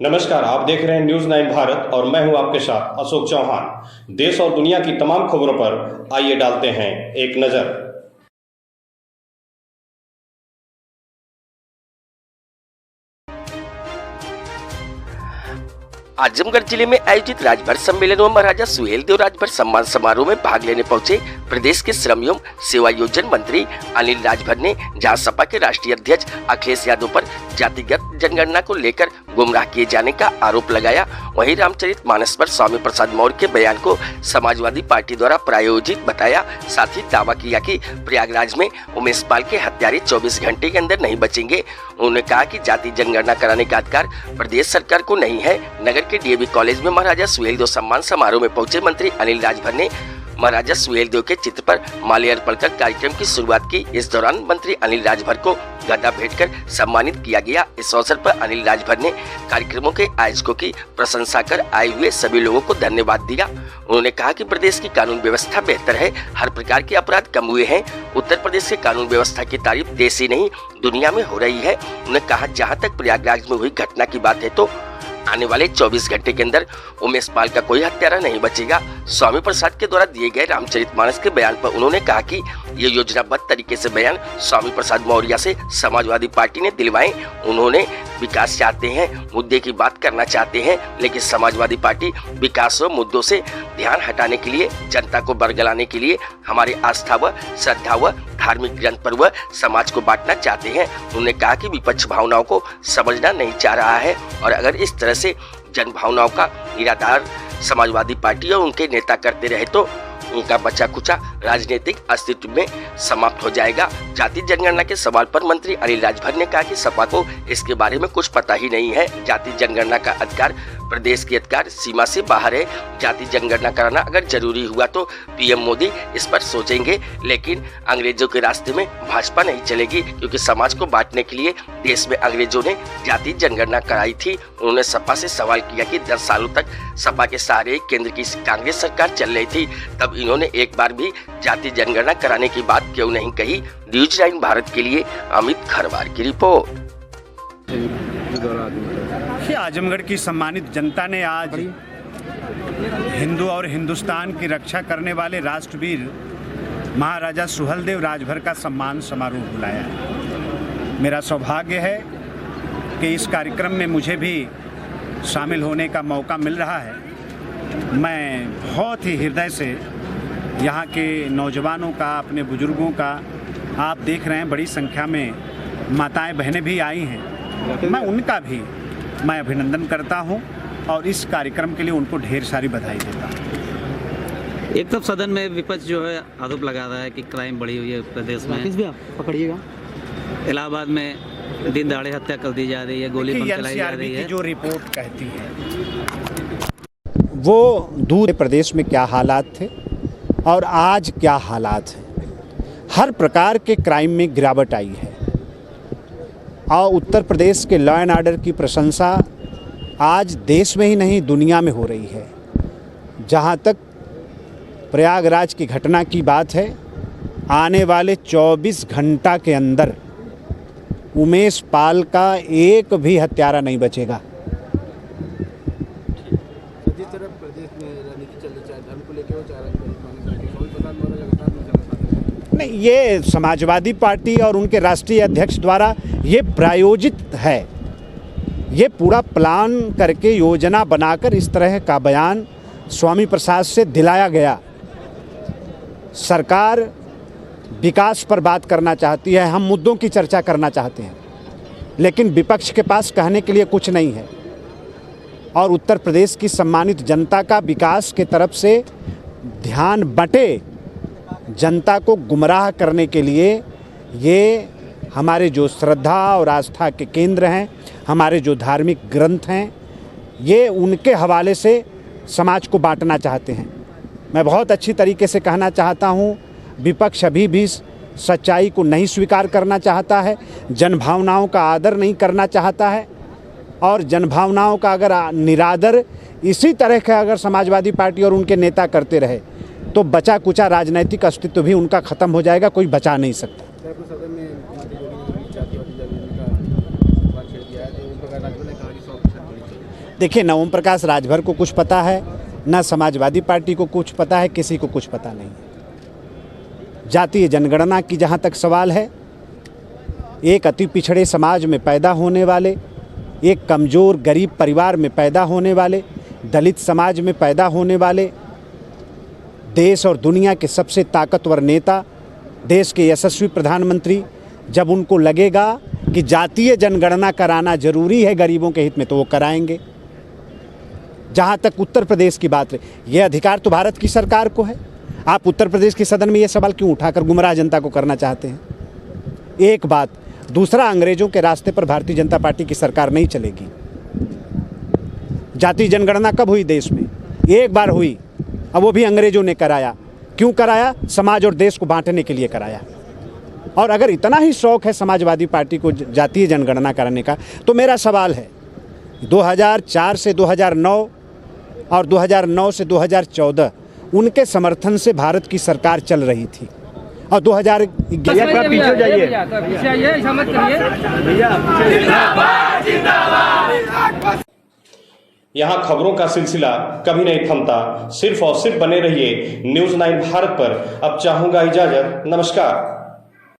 नमस्कार, आप देख रहे हैं न्यूज 9 भारत और मैं हूं आपके साथ अशोक चौहान। देश और दुनिया की तमाम खबरों पर आइए डालते हैं एक नजर। आजमगढ़ जिले में आयोजित राजभर सम्मेलन में महाराजा सुहेलदेव राजभर सम्मान समारोह में भाग लेने पहुंचे प्रदेश के श्रम एवं सेवायोजन मंत्री अनिल राजभर ने जहां सपा के राष्ट्रीय अध्यक्ष अखिलेश यादव पर जातिगत जनगणना को लेकर गुमराह किए जाने का आरोप लगाया, वहीं रामचरितमानस पर स्वामी प्रसाद मौर्य के बयान को समाजवादी पार्टी द्वारा प्रायोजित बताया। साथ ही दावा किया कि प्रयागराज में उमेश पाल के हत्यारे 24 घंटे के अंदर नहीं बचेंगे। उन्होंने कहा कि जाति जनगणना कराने का अधिकार प्रदेश सरकार को नहीं है। नगर के डीएवी कॉलेज में महाराजा सुहेलदेव सम्मान समारोह में पहुंचे मंत्री अनिल राजभर ने महाराजा सुहेलदेव के चित्र पर माल्यार्पण कर कार्यक्रम की शुरुआत की। इस दौरान मंत्री अनिल राजभर को गदा भेंट कर सम्मानित किया गया। इस अवसर पर अनिल राजभर ने कार्यक्रमों के आयोजकों की प्रशंसा कर आए हुए सभी लोगों को धन्यवाद दिया। उन्होंने कहा कि प्रदेश की कानून व्यवस्था बेहतर है, हर प्रकार के अपराध कम हुए हैं। उत्तर प्रदेश के कानून व्यवस्था की तारीफ देश ही नहीं दुनिया में हो रही है। उन्होंने कहा जहाँ तक प्रयागराज में हुई घटना की बात है तो आने वाले 24 घंटे के अंदर उमेश पाल का कोई हत्यारा नहीं बचेगा। स्वामी प्रसाद के द्वारा दिए गए रामचरितमानस के बयान पर उन्होंने कहा कि ये योजनाबद्ध तरीके से बयान स्वामी प्रसाद मौर्य से समाजवादी पार्टी ने दिलवाए। उन्होंने विकास चाहते हैं, मुद्दे की बात करना चाहते हैं, लेकिन समाजवादी पार्टी विकास व मुद्दों से ध्यान हटाने के लिए, जनता को बरगलाने के लिए हमारे आस्था व श्रद्धा व धार्मिक ग्रंथ पर वह समाज को बांटना चाहते हैं। उन्होंने कहा कि विपक्ष भावनाओं को समझना नहीं चाह रहा है और अगर इस तरह से जन भावनाओं का निराधार समाजवादी पार्टी और उनके नेता करते रहे तो उनका बचा कुचा राजनीतिक अस्तित्व में समाप्त हो जाएगा। जाति जनगणना के सवाल पर मंत्री अनिल राजभर ने कहा कि सपा को इसके बारे में कुछ पता ही नहीं है। जाति जनगणना का अधिकार प्रदेश की अधिकार सीमा से बाहर है। जाति जनगणना कराना अगर जरूरी हुआ तो पीएम मोदी इस पर सोचेंगे, लेकिन अंग्रेजों के रास्ते में भाजपा नहीं चलेगी, क्योंकि समाज को बांटने के लिए देश में अंग्रेजों ने जाति जनगणना कराई थी। उन्होंने सपा से सवाल किया कि 10 सालों तक सपा के सहारे केंद्र की कांग्रेस सरकार चल रही थी, तब इन्होंने एक बार भी जाति जनगणना कराने की बात क्यों नहीं कही। न्यूज 9 भारत के लिए अमित खरवार की रिपोर्ट। आजमगढ़ की सम्मानित जनता ने आज हिंदू और हिंदुस्तान की रक्षा करने वाले राष्ट्रवीर महाराजा सुहेलदेव राजभर का सम्मान समारोह बुलाया है। मेरा सौभाग्य है कि इस कार्यक्रम में मुझे भी शामिल होने का मौका मिल रहा है। मैं बहुत ही हृदय से यहाँ के नौजवानों का, अपने बुजुर्गों का, आप देख रहे हैं बड़ी संख्या में माताएं बहनें भी आई हैं, मैं उनका भी मैं अभिनंदन करता हूं और इस कार्यक्रम के लिए उनको ढेर सारी बधाई देता हूं। एक तरफ सदन में विपक्ष जो है आरोप लगा रहा है कि क्राइम बढ़ी हुई है प्रदेश में, भी आप पकड़िएगा। इलाहाबाद में दिन दहाड़े हत्या कर दी जा रही है, गोली बम चलाई जा रही है। जो रिपोर्ट कहती है वो दूर प्रदेश में क्या हालात थे और आज क्या हालात हैं। हर प्रकार के क्राइम में गिरावट आई है और उत्तर प्रदेश के लॉ एंड ऑर्डर की प्रशंसा आज देश में ही नहीं दुनिया में हो रही है। जहां तक प्रयागराज की घटना की बात है, आने वाले 24 घंटा के अंदर उमेश पाल का एक भी हत्यारा नहीं बचेगा। जिस तरह प्रदेश में राजनीति चल रही है, हमको लेके वो चाह रहा है नहीं, ये समाजवादी पार्टी और उनके राष्ट्रीय अध्यक्ष द्वारा ये प्रायोजित है। ये पूरा प्लान करके योजना बनाकर इस तरह का बयान स्वामी प्रसाद से दिलाया गया। सरकार विकास पर बात करना चाहती है, हम मुद्दों की चर्चा करना चाहते हैं, लेकिन विपक्ष के पास कहने के लिए कुछ नहीं है। और उत्तर प्रदेश की सम्मानित जनता का विकास के तरफ से ध्यान बटे जनता को गुमराह करने के लिए ये हमारे जो श्रद्धा और आस्था के केंद्र हैं, हमारे जो धार्मिक ग्रंथ हैं, ये उनके हवाले से समाज को बांटना चाहते हैं। मैं बहुत अच्छी तरीके से कहना चाहता हूँ, विपक्ष अभी भी सच्चाई को नहीं स्वीकार करना चाहता है, जनभावनाओं का आदर नहीं करना चाहता है। और जनभावनाओं का अगर निरादर इसी तरह का अगर समाजवादी पार्टी और उनके नेता करते रहे तो बचा कुचा राजनीतिक अस्तित्व भी उनका खत्म हो जाएगा, कोई बचा नहीं सकता। देखिए, न ओम प्रकाश राजभर को कुछ पता है, न समाजवादी पार्टी को कुछ पता है, किसी को कुछ पता नहीं है। जातीय जनगणना की जहाँ तक सवाल है, एक अति पिछड़े समाज में पैदा होने वाले, एक कमज़ोर गरीब परिवार में पैदा होने वाले, दलित समाज में पैदा होने वाले, देश और दुनिया के सबसे ताकतवर नेता, देश के यशस्वी प्रधानमंत्री, जब उनको लगेगा कि जातीय जनगणना कराना जरूरी है गरीबों के हित में, तो वो कराएंगे। जहाँ तक उत्तर प्रदेश की बात है, ये अधिकार तो भारत की सरकार को है। आप उत्तर प्रदेश के सदन में ये सवाल क्यों उठाकर गुमराह जनता को करना चाहते हैं? एक बात। दूसरा, अंग्रेजों के रास्ते पर भारतीय जनता पार्टी की सरकार नहीं चलेगी। जातीय जनगणना कब हुई देश में? एक बार हुई, अब वो भी अंग्रेजों ने कराया। क्यों कराया? समाज और देश को बांटने के लिए कराया। और अगर इतना ही शौक है समाजवादी पार्टी को जातीय जनगणना कराने का, तो मेरा सवाल है, 2004 से 2009 और 2009 से 2014 उनके समर्थन से भारत की सरकार चल रही थी, और 2011 पीछे जाइए, यहाँ खबरों का सिलसिला कभी नहीं थमता। सिर्फ और सिर्फ बने रहिए न्यूज़ 9 भारत पर। अब चाहूंगा इजाजत। नमस्कार।